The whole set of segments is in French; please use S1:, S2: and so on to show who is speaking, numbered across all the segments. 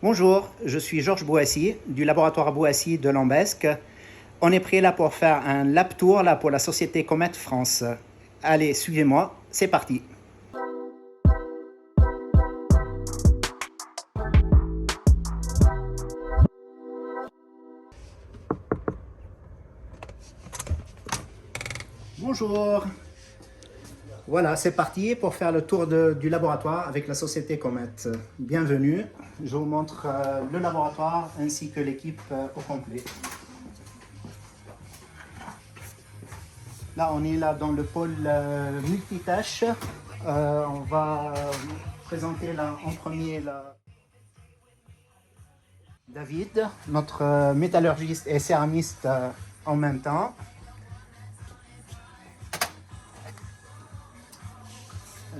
S1: Bonjour, je suis Georges Bouassi du laboratoire Bouassi de Lambesc. On est prêt là pour faire un lab tour là pour la société Comet France. Allez, suivez-moi, c'est parti. Bonjour. Voilà, c'est parti pour faire le tour du laboratoire avec la société Comet. Bienvenue. Je vous montre le laboratoire ainsi que l'équipe au complet. Là, on est là dans le pôle multitâche. On va présenter là en premier David, notre métallurgiste et céramiste en même temps.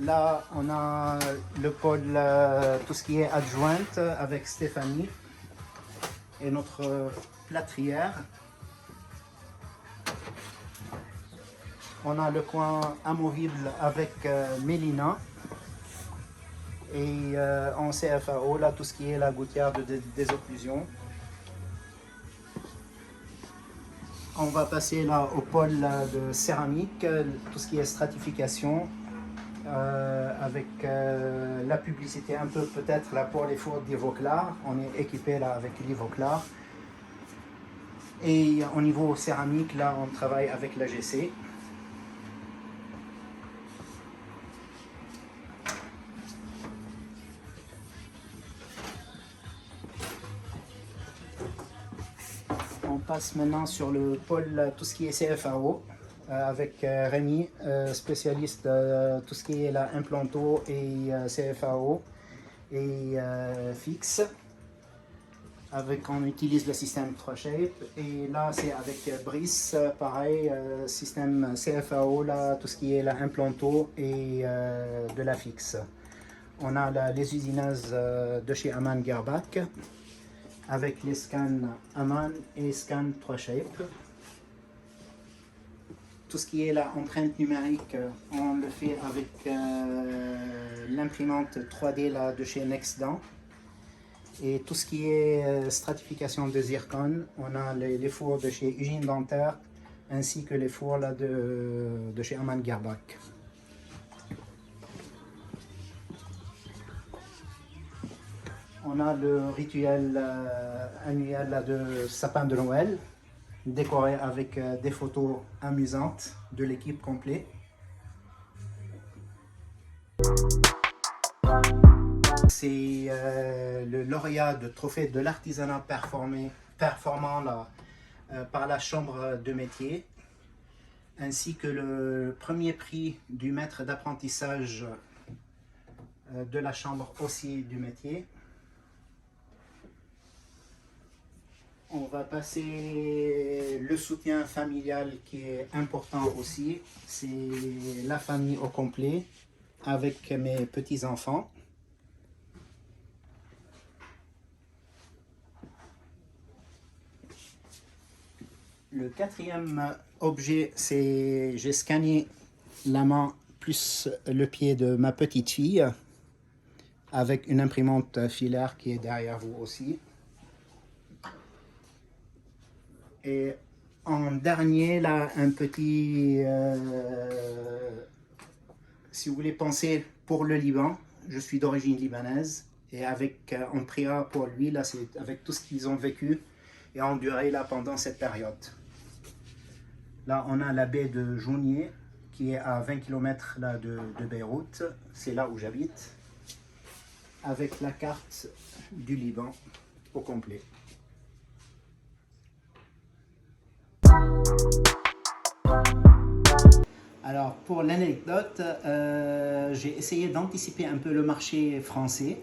S1: Là, on a le pôle, tout ce qui est adjointe avec Stéphanie et notre plâtrière. On a le coin amovible avec Mélina. Et en CFAO, là, tout ce qui est la gouttière de désocclusion. On va passer là au pôle de céramique, tout ce qui est stratification. Avec la publicité un peu peut-être là pour les fours d'Ivoclar. On est équipé là avec l'Ivoclar. Et au niveau céramique, là on travaille avec la GC. On passe maintenant sur le pôle tout ce qui est CFAO. Avec Rémi, spécialiste tout ce qui est la implanto et CFAO et fixe. On utilise le système 3Shape et là c'est avec Brice, pareil, système CFAO, là, tout ce qui est la implanto et de la fixe. On a les usineuses de chez Amann Girrbach avec les scans Amann et scan 3Shape. Tout ce qui est la empreinte numérique, on le fait avec l'imprimante 3D là, de chez Nexdan. Et tout ce qui est stratification de zircon, on a les fours de chez Ugine Dentaire ainsi que les fours là, de chez Amann Girrbach. On a le rituel annuel là, de sapin de Noël, décoré avec des photos amusantes de l'équipe complète. C'est le lauréat de trophée de l'artisanat performant là, par la chambre de métier, ainsi que le premier prix du maître d'apprentissage de la chambre aussi du métier. On va passer le soutien familial qui est important aussi. C'est la famille au complet avec mes petits-enfants. Le quatrième objet, c'est j'ai scanné la main plus le pied de ma petite fille avec une imprimante filaire qui est derrière vous aussi. Et en dernier, là, un petit, si vous voulez penser pour le Liban, je suis d'origine libanaise et on priera pour lui, là, c'est avec tout ce qu'ils ont vécu et enduré là, pendant cette période. Là, on a la baie de Jounier qui est à 20 km là, de Beyrouth, c'est là où j'habite, avec la carte du Liban au complet. Alors pour l'anecdote, j'ai essayé d'anticiper un peu le marché français.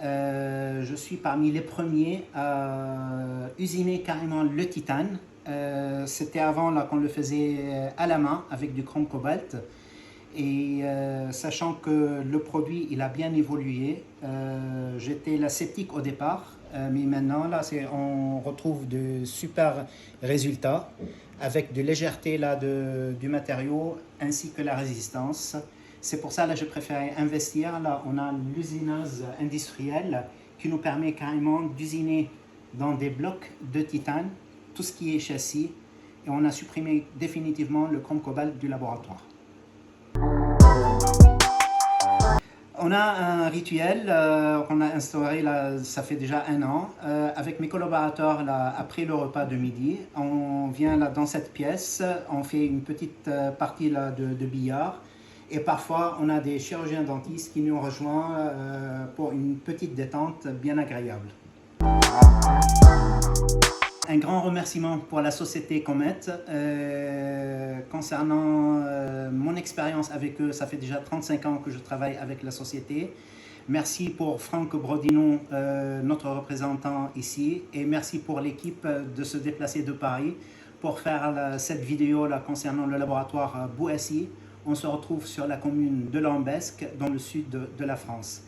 S1: Je suis parmi les premiers à usiner carrément le titane. C'était avant là qu'on le faisait à la main avec du chrome cobalt. Et sachant que le produit il a bien évolué, j'étais là sceptique au départ, mais maintenant là on retrouve de super résultats avec de légèreté là, du matériau ainsi que la résistance. C'est pour ça là je préférais investir. Là on a l'usineuse industrielle qui nous permet carrément d'usiner dans des blocs de titane tout ce qui est châssis, et on a supprimé définitivement le chrome cobalt du laboratoire. On a un rituel qu'on a instauré, là, ça fait déjà 1 an, avec mes collaborateurs là, après le repas de midi. On vient là dans cette pièce, on fait une petite partie là, de billard, et parfois on a des chirurgiens dentistes qui nous rejoignent pour une petite détente bien agréable. Un grand remerciement pour la société Comet. Concernant mon expérience avec eux, ça fait déjà 35 ans que je travaille avec la société. Merci pour Franck Brodino, notre représentant ici, et merci pour l'équipe de se déplacer de Paris pour faire cette vidéo là, concernant le laboratoire Bouassi. On se retrouve sur la commune de Lambesc, dans le sud de la France.